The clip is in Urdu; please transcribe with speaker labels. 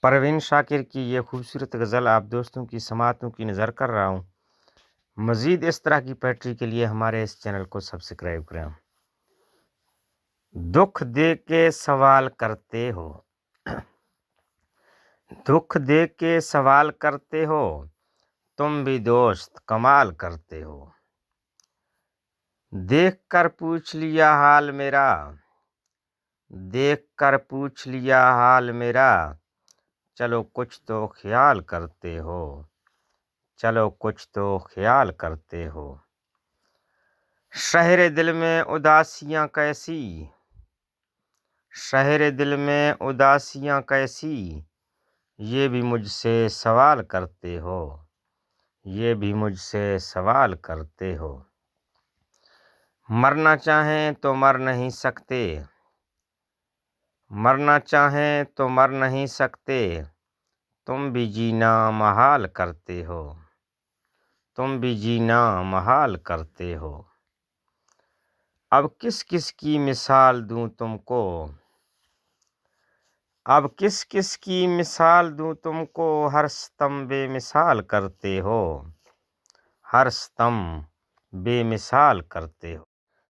Speaker 1: پروین شاکر کی یہ خوبصورت غزل آپ دوستوں کی سماعتوں کی نظر کر رہا ہوں۔ مزید اس طرح کی پوئٹری کے لیے ہمارے اس چینل کو سبسکرائب کریں۔ دکھ دے کے سوال کرتے ہو، دکھ دے کے سوال کرتے ہو، تم بھی دوست کمال کرتے ہو۔ دیکھ کر پوچھ لیا حال میرا، دیکھ کر پوچھ لیا حال میرا، چلو کچھ تو خیال کرتے ہو، چلو کچھ تو خیال کرتے ہو۔ شہر دل میں اداسیاں کیسی، شہر دل میں اداسیاں کیسی، یہ بھی مجھ سے سوال کرتے ہو، یہ بھی مجھ سے سوال کرتے ہو۔ مرنا چاہیں تو مر نہیں سکتے، مرنا چاہیں تو مر نہیں سکتے، تم بھی جینا محال کرتے ہو، تم بھی جینا محال کرتے ہو۔ اب کس کس کی مثال دوں تم کو، اب کس کس کی مثال دوں تم کو، ہر ستم بے مثال کرتے ہو، ہر ستم بے مثال کرتے ہو۔